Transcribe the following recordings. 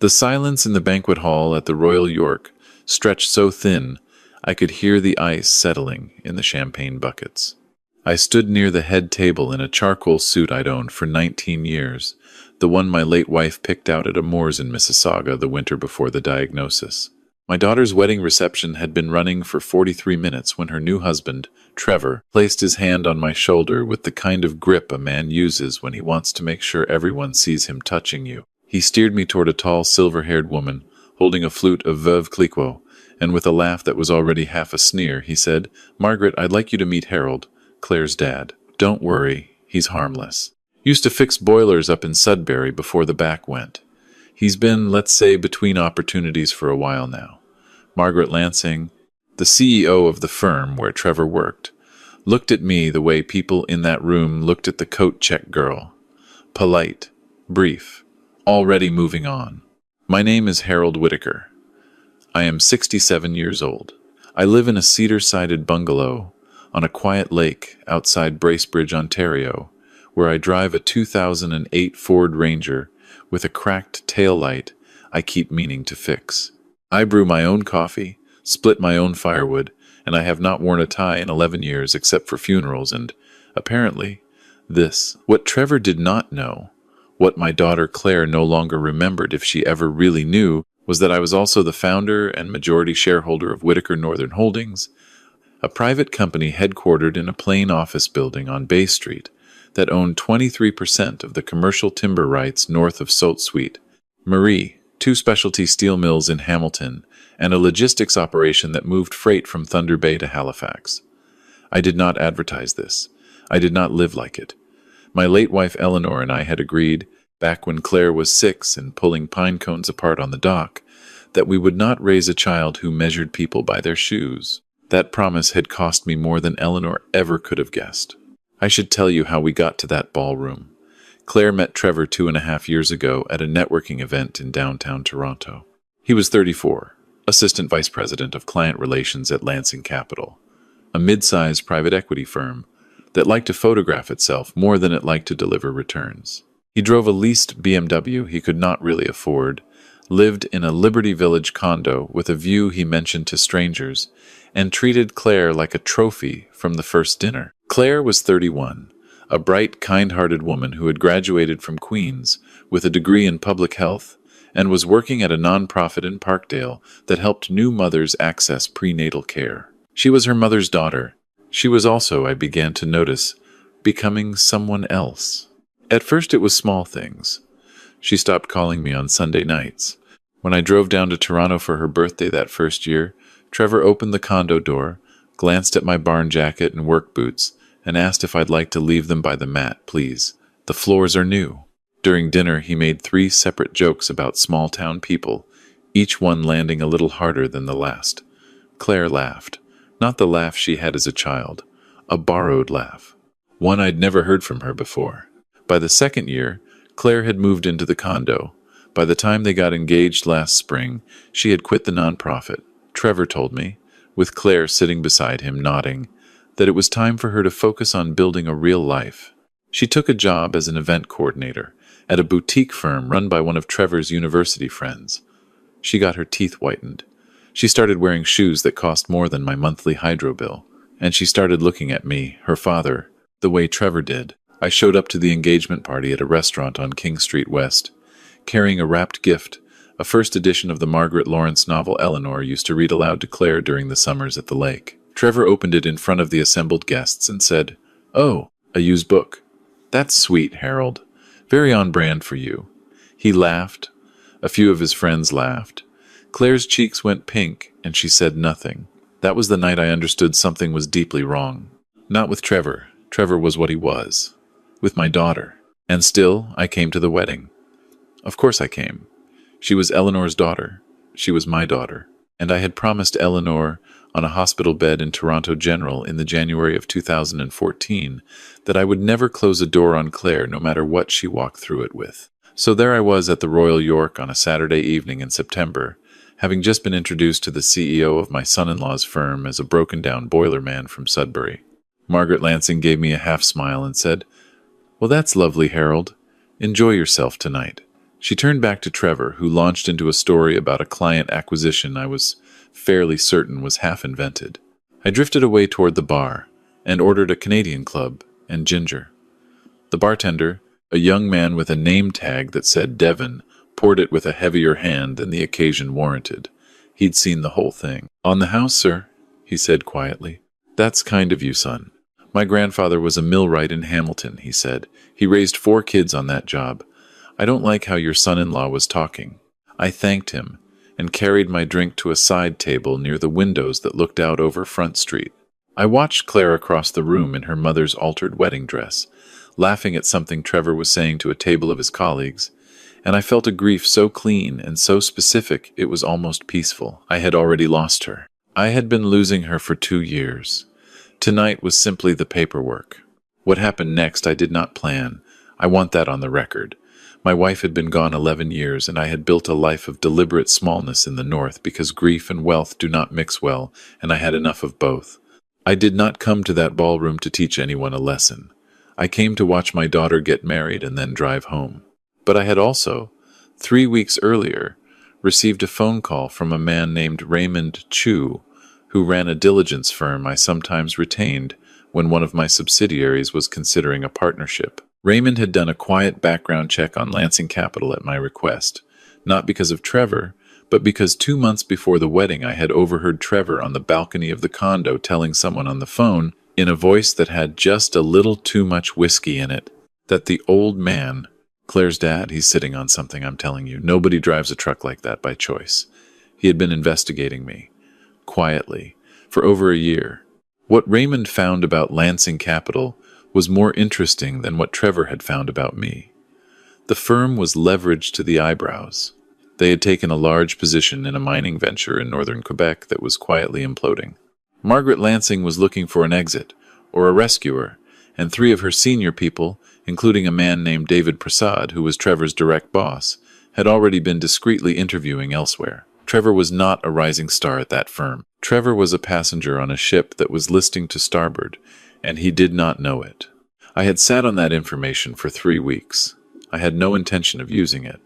The silence in the banquet hall at the Royal York stretched so thin I could hear the ice settling in the champagne buckets. I stood near the head table in a charcoal suit I'd owned for 19 years, the one my late wife picked out at a Moores in Mississauga the winter before the diagnosis. My daughter's wedding reception had been running for 43 minutes when her new husband, Trevor, placed his hand on my shoulder with the kind of grip a man uses when he wants to make sure everyone sees him touching you. He steered me toward a tall, silver-haired woman, holding a flute of Veuve Clicquot, and with a laugh that was already half a sneer, he said, "Margaret, I'd like you to meet Harold, Claire's dad. Don't worry, he's harmless. Used to fix boilers up in Sudbury before the back went. He's been, let's say, between opportunities for a while now." Margaret Lansing, the CEO of the firm where Trevor worked, looked at me the way people in that room looked at the coat-check girl. Polite, brief, already moving on. "My name is Harold Whittaker. I am 67 years old. I live in a cedar-sided bungalow on a quiet lake outside Bracebridge, Ontario, where I drive a 2008 Ford Ranger with a cracked taillight I keep meaning to fix. I brew my own coffee, split my own firewood, and I have not worn a tie in 11 years except for funerals and, apparently, this. What Trevor did not know, what my daughter Claire no longer remembered if she ever really knew, was that I was also the founder and majority shareholder of Whittaker Northern Holdings, a private company headquartered in a plain office building on Bay Street that owned 23% of the commercial timber rights north of Sault Ste. Marie, 2 specialty steel mills in Hamilton, and a logistics operation that moved freight from Thunder Bay to Halifax. I did not advertise this. I did not live like it. My late wife Eleanor and I had agreed, back when Claire was 6 and pulling pine cones apart on the dock, that we would not raise a child who measured people by their shoes. That promise had cost me more than Eleanor ever could have guessed. I should tell you how we got to that ballroom. Claire met Trevor 2.5 years ago at a networking event in downtown Toronto. He was 34, assistant vice president of client relations at Lansing Capital, a mid-sized private equity firm that liked to photograph itself more than it liked to deliver returns. He drove a leased BMW he could not really afford, lived in a Liberty Village condo with a view he mentioned to strangers, and treated Claire like a trophy from the first dinner. Claire was 31, a bright, kind-hearted woman who had graduated from Queen's with a degree in public health and was working at a nonprofit in Parkdale that helped new mothers access prenatal care. She was her mother's daughter. She was also, I began to notice, becoming someone else. At first it was small things. She stopped calling me on Sunday nights. When I drove down to Toronto for her birthday that first year, Trevor opened the condo door, glanced at my barn jacket and work boots, and asked if I'd like to leave them by the mat, please. The floors are new. During dinner, he made 3 separate jokes about small-town people, each one landing a little harder than the last. Claire laughed. Not the laugh she had as a child. A borrowed laugh. One I'd never heard from her before. By the second year, Claire had moved into the condo. By the time they got engaged last spring, she had quit the nonprofit. Trevor told me, with Claire sitting beside him nodding, that it was time for her to focus on building a real life. She took a job as an event coordinator at a boutique firm run by one of Trevor's university friends. She got her teeth whitened. She started wearing shoes that cost more than my monthly hydro bill. And she started looking at me, her father, the way Trevor did. I showed up to the engagement party at a restaurant on King Street West, carrying a wrapped gift, a first edition of the Margaret Lawrence novel Eleanor used to read aloud to Claire during the summers at the lake. Trevor opened it in front of the assembled guests and said, "Oh, a used book. That's sweet, Harold. Very on brand for you." He laughed. A few of his friends laughed. Claire's cheeks went pink, and she said nothing. That was the night I understood something was deeply wrong. Not with Trevor. Trevor was what he was. With my daughter. And still, I came to the wedding. Of course I came. She was Eleanor's daughter. She was my daughter. And I had promised Eleanor, on a hospital bed in Toronto General in the January of 2014, that I would never close a door on Claire no matter what she walked through it with. So there I was at the Royal York on a Saturday evening in September, having just been introduced to the CEO of my son-in-law's firm as a broken-down boiler man from Sudbury. Margaret Lansing gave me a half-smile and said, "Well, that's lovely, Harold. Enjoy yourself tonight." She turned back to Trevor, who launched into a story about a client acquisition I was fairly certain was half invented. I drifted away toward the bar and ordered a Canadian club and ginger. The bartender, a young man with a name tag that said Devon, poured it with a heavier hand than the occasion warranted. He'd seen the whole thing. "On the house, sir," he said quietly. "That's kind of you, son. My grandfather was a millwright in Hamilton," he said. "He raised 4 kids on that job. I don't like how your son-in-law was talking." I thanked him and carried my drink to a side table near the windows that looked out over Front Street. I watched Claire across the room in her mother's altered wedding dress, laughing at something Trevor was saying to a table of his colleagues, and I felt a grief so clean and so specific it was almost peaceful. I had already lost her. I had been losing her for 2 years. Tonight was simply the paperwork. What happened next I did not plan. I want that on the record. My wife had been gone 11 years, and I had built a life of deliberate smallness in the North because grief and wealth do not mix well, and I had enough of both. I did not come to that ballroom to teach anyone a lesson. I came to watch my daughter get married and then drive home. But I had also, 3 weeks earlier, received a phone call from a man named Raymond Chu, who ran a diligence firm I sometimes retained when one of my subsidiaries was considering a partnership. Raymond had done a quiet background check on Lansing Capital at my request, not because of Trevor, but because 2 months before the wedding I had overheard Trevor on the balcony of the condo telling someone on the phone, in a voice that had just a little too much whiskey in it, that the old man, Claire's dad, he's sitting on something, I'm telling you. Nobody drives a truck like that by choice. He had been investigating me, quietly, for over a year. What Raymond found about Lansing Capital was more interesting than what Trevor had found about me. The firm was leveraged to the eyebrows. They had taken a large position in a mining venture in northern Quebec that was quietly imploding. Margaret Lansing was looking for an exit, or a rescuer, and 3 of her senior people, including a man named David Prasad, who was Trevor's direct boss, had already been discreetly interviewing elsewhere. Trevor was not a rising star at that firm. Trevor was a passenger on a ship that was listing to starboard, and he did not know it. I had sat on that information for 3 weeks. I had no intention of using it.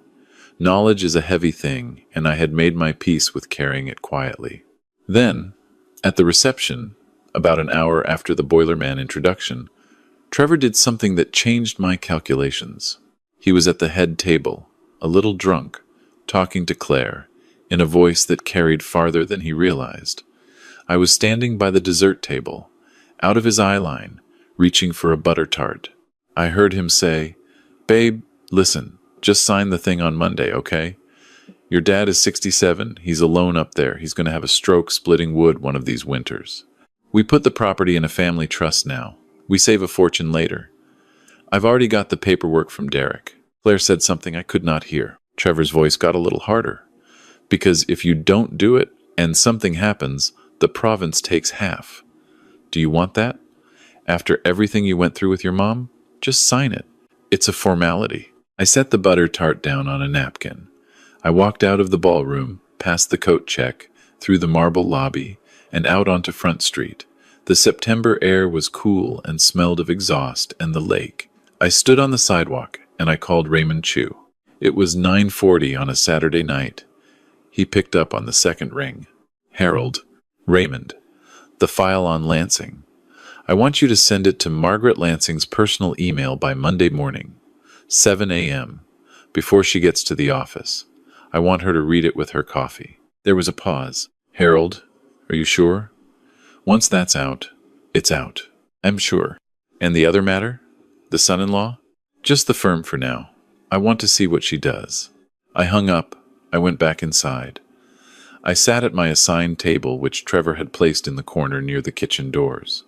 Knowledge is a heavy thing, and I had made my peace with carrying it quietly. Then, at the reception, about an hour after the Boilerman introduction, Trevor did something that changed my calculations. He was at the head table, a little drunk, talking to Claire, in a voice that carried farther than he realized. I was standing by the dessert table, out of his eye line, reaching for a butter tart. I heard him say, "Babe, listen, just sign the thing on Monday, okay? Your dad is 67, he's alone up there, he's going to have a stroke splitting wood one of these winters. We put the property in a family trust now. We save a fortune later. I've already got the paperwork from Derek." Claire said something I could not hear. Trevor's voice got a little harder. "Because if you don't do it, and something happens, the province takes half. Do you want that? After everything you went through with your mom? Just sign it. It's a formality." I set the butter tart down on a napkin. I walked out of the ballroom, past the coat check, through the marble lobby, and out onto Front Street. The September air was cool and smelled of exhaust and the lake. I stood on the sidewalk, and I called Raymond Chu. It was 9:40 on a Saturday night. He picked up on the second ring. "Harold." "Raymond. The file on Lansing. I want you to send it to Margaret Lansing's personal email by Monday morning, 7 a.m., before she gets to the office. I want her to read it with her coffee." There was a pause. "Harold, are you sure?" "Once that's out, it's out. I'm sure." "And the other matter? The son-in-law?" "Just the firm for now. I want to see what she does." I hung up. I went back inside. I sat at my assigned table, which Trevor had placed in the corner near the kitchen doors.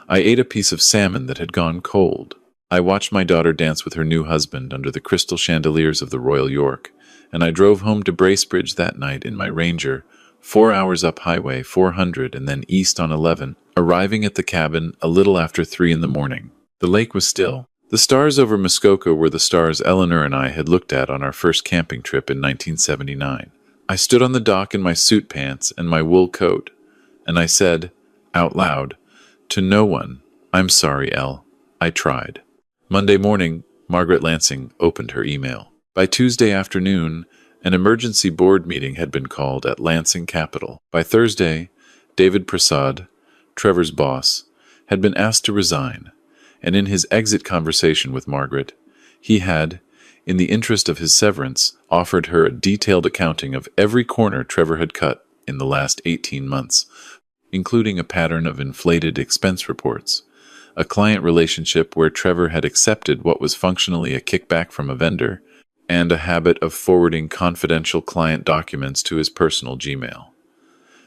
I ate a piece of salmon that had gone cold. I watched my daughter dance with her new husband under the crystal chandeliers of the Royal York, and I drove home to Bracebridge that night in my Ranger, 4 hours up Highway 400 and then east on 11, arriving at the cabin a little after 3 in the morning. The lake was still. The stars over Muskoka were the stars Eleanor and I had looked at on our first camping trip in 1979. I stood on the dock in my suit pants and my wool coat, and I said, out loud, to no one, "I'm sorry, Elle. I tried." Monday morning, Margaret Lansing opened her email. By Tuesday afternoon, an emergency board meeting had been called at Lansing Capital. By Thursday, David Prasad, Trevor's boss, had been asked to resign, and in his exit conversation with Margaret, he had, in the interest of his severance, offered her a detailed accounting of every corner Trevor had cut in the last 18 months, including a pattern of inflated expense reports, a client relationship where Trevor had accepted what was functionally a kickback from a vendor, and a habit of forwarding confidential client documents to his personal Gmail.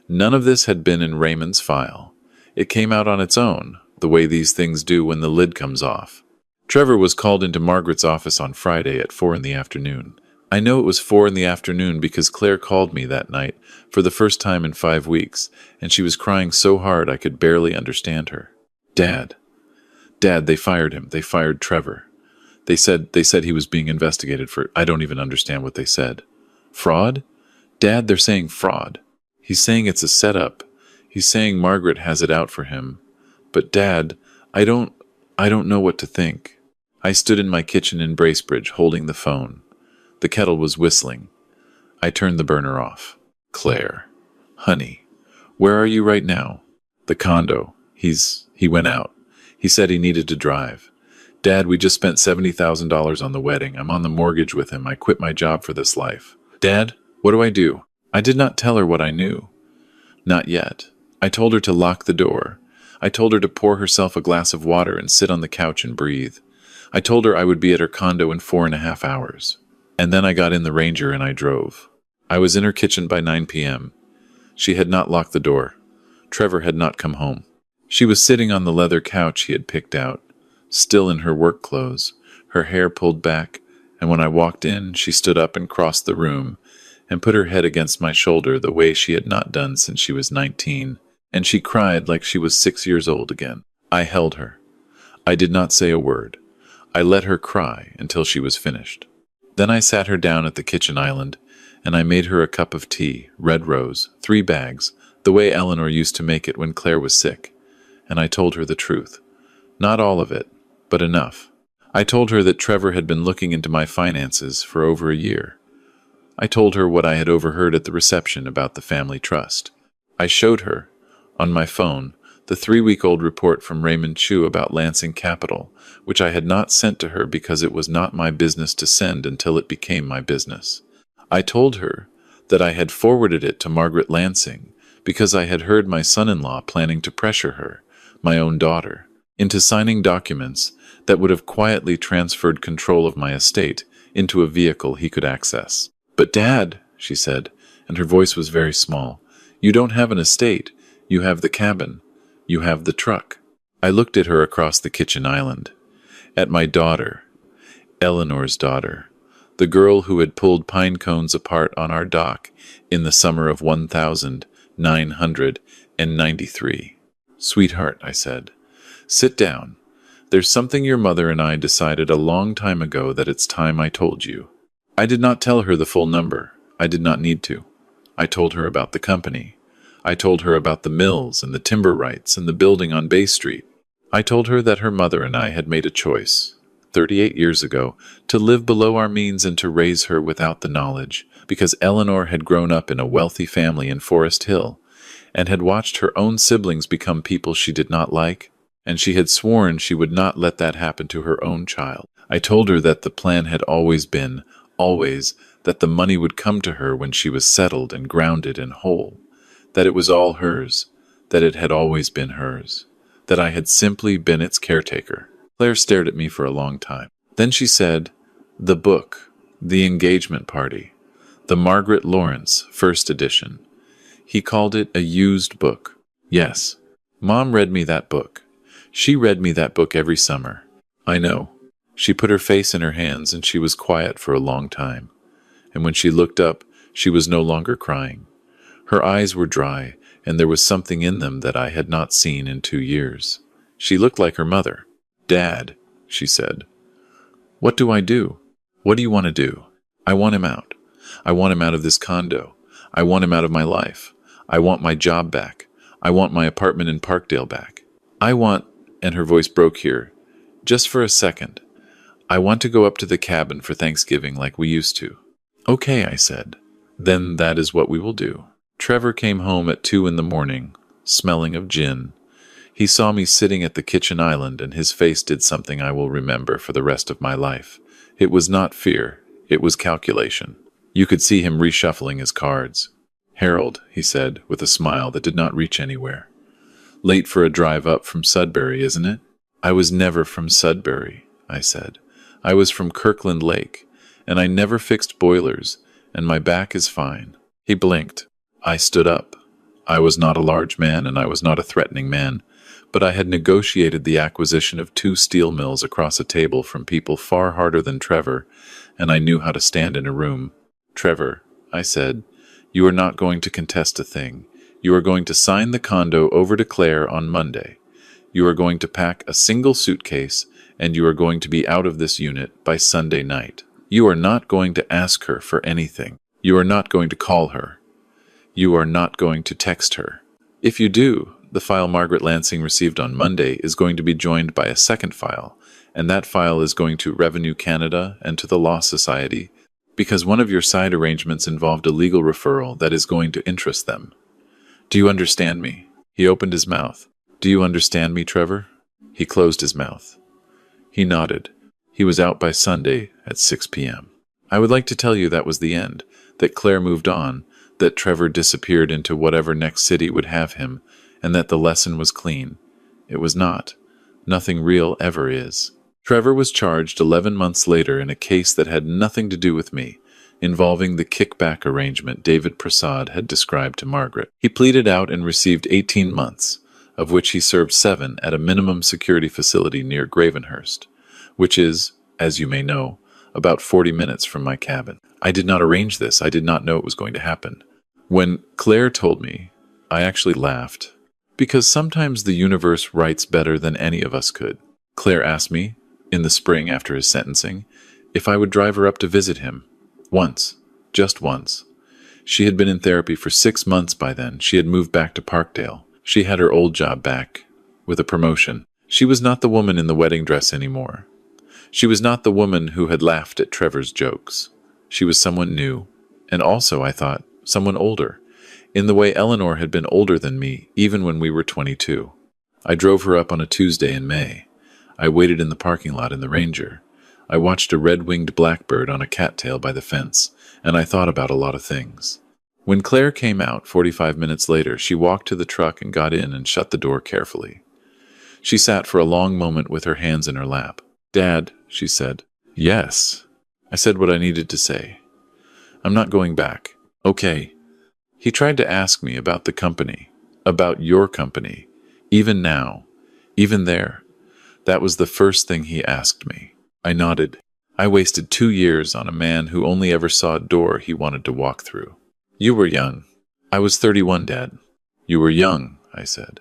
None of this had been in Raymond's file. It came out on its own, the way these things do when the lid comes off. Trevor was called into Margaret's office on Friday at 4 in the afternoon. I know it was 4 in the afternoon because Claire called me that night for the first time in 5 weeks, and she was crying so hard I could barely understand her. Dad, they fired him. They fired Trevor. They said he was being investigated for, I don't even understand what they said. Fraud? Dad, they're saying fraud. He's saying it's a setup. He's saying Margaret has it out for him. But Dad, I don't know what to think. I stood in my kitchen in Bracebridge holding the phone. The kettle was whistling. I turned the burner off. Claire. Honey. Where are you right now? The condo. He went out. He said he needed to drive. Dad, we just spent $70,000 on the wedding. I'm on the mortgage with him. I quit my job for this life. Dad, what do I do? I did not tell her what I knew. Not yet. I told her to lock the door. I told her to pour herself a glass of water and sit on the couch and breathe. I told her I would be at her condo in 4.5 hours. And then I got in the Ranger and I drove. I was in her kitchen by 9 p.m. She had not locked the door. Trevor had not come home. She was sitting on the leather couch he had picked out, still in her work clothes, her hair pulled back, and when I walked in, she stood up and crossed the room and put her head against my shoulder the way she had not done since she was 19, and she cried like she was 6 years old again. I held her. I did not say a word. I let her cry until she was finished. Then I sat her down at the kitchen island, and I made her a cup of tea, red rose, 3 bags, the way Eleanor used to make it when Claire was sick, and I told her the truth. Not all of it, but enough. I told her that Trevor had been looking into my finances for over a year. I told her what I had overheard at the reception about the family trust. I showed her, on my phone, the 3-week-old report from Raymond Chu about Lansing Capital, which I had not sent to her because it was not my business to send until it became my business. I told her that I had forwarded it to Margaret Lansing because I had heard my son-in-law planning to pressure her, my own daughter, into signing documents that would have quietly transferred control of my estate into a vehicle he could access. But Dad, she said, and her voice was very small, you don't have an estate. You have the cabin. You have the truck. I looked at her across the kitchen island, at my daughter, Eleanor's daughter, the girl who had pulled pine cones apart on our dock in the summer of 1993. Sweetheart, I said, sit down. There's something your mother and I decided a long time ago that it's time I told you. I did not tell her the full number. I did not need to. I told her about the company. I told her about the mills and the timber rights and the building on Bay Street. I told her that her mother and I had made a choice, 38 years ago, to live below our means and to raise her without the knowledge, because Eleanor had grown up in a wealthy family in Forest Hill and had watched her own siblings become people she did not like, and she had sworn she would not let that happen to her own child. I told her that the plan had always been, that the money would come to her when she was settled and grounded and whole, that it was all hers, that it had always been hers, that I had simply been its caretaker. Claire stared at me for a long time. Then she said, the book, the engagement party, the Margaret Lawrence, first edition. He called it a used book. Yes, Mom read me that book. She read me that book every summer. I know. She put her face in her hands and she was quiet for a long time. And when she looked up, she was no longer crying. Her eyes were dry, and there was something in them that I had not seen in 2 years. She looked like her mother. Dad, she said, what do I do? What do you want to do? I want him out. I want him out of this condo. I want him out of my life. I want my job back. I want my apartment in Parkdale back. I want, and her voice broke here, just for a second, I want to go up to the cabin for Thanksgiving like we used to. Okay, I said. Then that is what we will do. Trevor came home at 2 in the morning, smelling of gin. He saw me sitting at the kitchen island, and his face did something I will remember for the rest of my life. It was not fear, it was calculation. You could see him reshuffling his cards. Harold, he said, with a smile that did not reach anywhere. Late for a drive up from Sudbury, isn't it? I was never from Sudbury, I said. I was from Kirkland Lake, and I never fixed boilers, and my back is fine. He blinked. I stood up. I was not a large man, and I was not a threatening man, but I had negotiated the acquisition of 2 steel mills across a table from people far harder than Trevor, and I knew how to stand in a room. Trevor, I said, you are not going to contest a thing. You are going to sign the condo over to Claire on Monday. You are going to pack a single suitcase, and you are going to be out of this unit by Sunday night. You are not going to ask her for anything. You are not going to call her. You are not going to text her. If you do, the file Margaret Lansing received on Monday is going to be joined by a second file, and that file is going to Revenue Canada and to the Law Society, because one of your side arrangements involved a legal referral that is going to interest them. Do you understand me? He opened his mouth. Do you understand me, Trevor? He closed his mouth. He nodded. He was out by Sunday at 6 p.m. I would like to tell you that was the end, that Claire moved on, that Trevor disappeared into whatever next city would have him, and that the lesson was clean. It was not. Nothing real ever is. Trevor was charged 11 months later in a case that had nothing to do with me, involving the kickback arrangement David Prasad had described to Margaret. He pleaded out and received 18 months, of which he served 7 at a minimum security facility near Gravenhurst, which is, as you may know, about 40 minutes from my cabin. I did not arrange this. I did not know it was going to happen. When Claire told me, I actually laughed, because sometimes the universe writes better than any of us could. Claire asked me, in the spring after his sentencing, if I would drive her up to visit him. Once. Just once. She had been in therapy for 6 months by then. She had moved back to Parkdale. She had her old job back, with a promotion. She was not the woman in the wedding dress anymore. She was not the woman who had laughed at Trevor's jokes. She was someone new, and also, I thought, someone older, in the way Eleanor had been older than me, even when we were 22. I drove her up on a Tuesday in May. I waited in the parking lot in the Ranger. I watched a red-winged blackbird on a cattail by the fence, and I thought about a lot of things. When Claire came out 45 minutes later, she walked to the truck and got in and shut the door carefully. She sat for a long moment with her hands in her lap. "Dad," she said. "Yes." I said what I needed to say. "I'm not going back." "Okay." He tried to ask me about the company, about your company, even now, even there. That was the first thing he asked me. I nodded. I wasted 2 years on a man who only ever saw a door he wanted to walk through. You were young. I was 31, Dad. You were young, I said.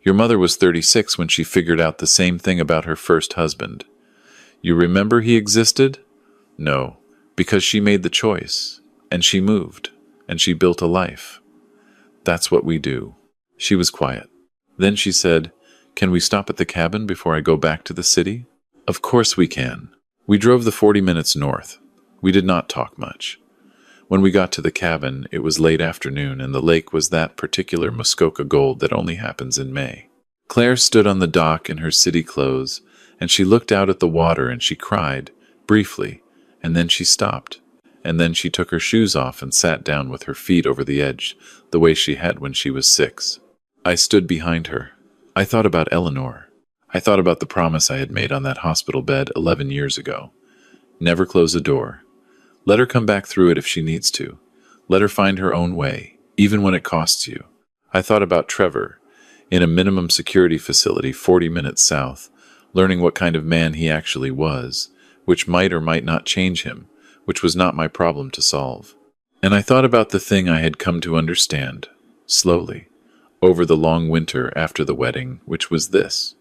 Your mother was 36 when she figured out the same thing about her first husband. You remember he existed? No, because she made the choice, and she moved, and she built a life. That's what we do. She was quiet. Then she said, "Can we stop at the cabin before I go back to the city?" Of course we can. We drove the 40 minutes north. We did not talk much. When we got to the cabin, it was late afternoon, and the lake was that particular Muskoka gold that only happens in May. Claire stood on the dock in her city clothes, and she looked out at the water and she cried, briefly, and then she stopped, and then she took her shoes off and sat down with her feet over the edge, the way she had when she was 6. I stood behind her. I thought about Eleanor. I thought about the promise I had made on that hospital bed 11 years ago. Never close a door. Let her come back through it if she needs to. Let her find her own way, even when it costs you. I thought about Trevor, in a minimum security facility 40 minutes south, learning what kind of man he actually was, which might or might not change him, which was not my problem to solve. And I thought about the thing I had come to understand, slowly, over the long winter after the wedding, which was this.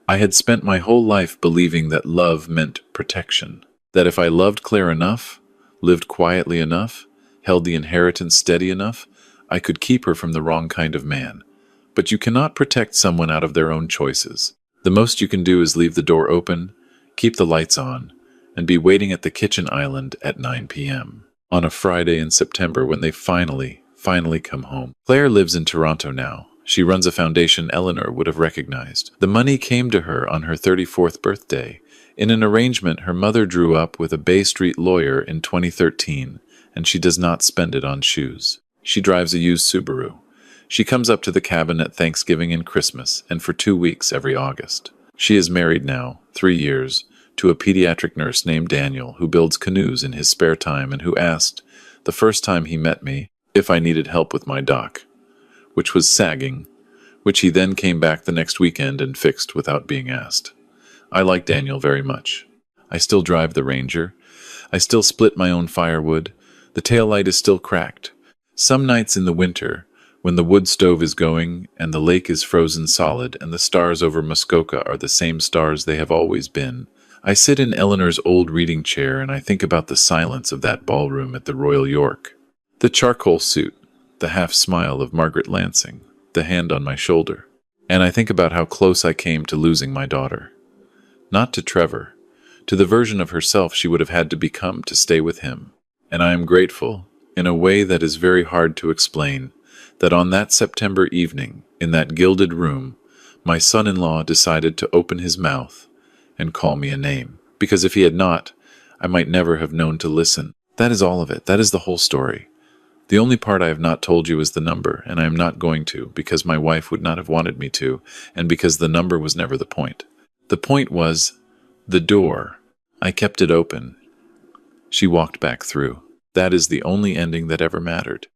I had spent my whole life believing that love meant protection, that if I loved Claire enough, lived quietly enough, held the inheritance steady enough, I could keep her from the wrong kind of man. But you cannot protect someone out of their own choices. The most you can do is leave the door open, keep the lights on, and be waiting at the kitchen island at 9 p.m. on a Friday in September when they finally come home. Claire lives in Toronto now. She runs a foundation Eleanor would have recognized. The money came to her on her 34th birthday, in an arrangement her mother drew up with a Bay Street lawyer in 2013, and she does not spend it on shoes. She drives a used Subaru. She comes up to the cabin at Thanksgiving and Christmas, and for 2 weeks every August. She is married now, 3 years, to a pediatric nurse named Daniel who builds canoes in his spare time and who asked, the first time he met me, if I needed help with my dock, which was sagging, which he then came back the next weekend and fixed without being asked. I like Daniel very much. I still drive the Ranger. I still split my own firewood. The taillight is still cracked. Some nights in the winter, when the wood stove is going and the lake is frozen solid and the stars over Muskoka are the same stars they have always been, I sit in Eleanor's old reading chair and I think about the silence of that ballroom at the Royal York. The charcoal suit, the half smile of Margaret Lansing, the hand on my shoulder. And I think about how close I came to losing my daughter. Not to Trevor, to the version of herself she would have had to become to stay with him. And I am grateful, in a way that is very hard to explain, that on that September evening, in that gilded room, my son-in-law decided to open his mouth and call me a name. Because if he had not, I might never have known to listen. That is all of it. That is the whole story. The only part I have not told you is the number, and I am not going to, because my wife would not have wanted me to, and because the number was never the point. The point was the door. I kept it open. She walked back through. That is the only ending that ever mattered.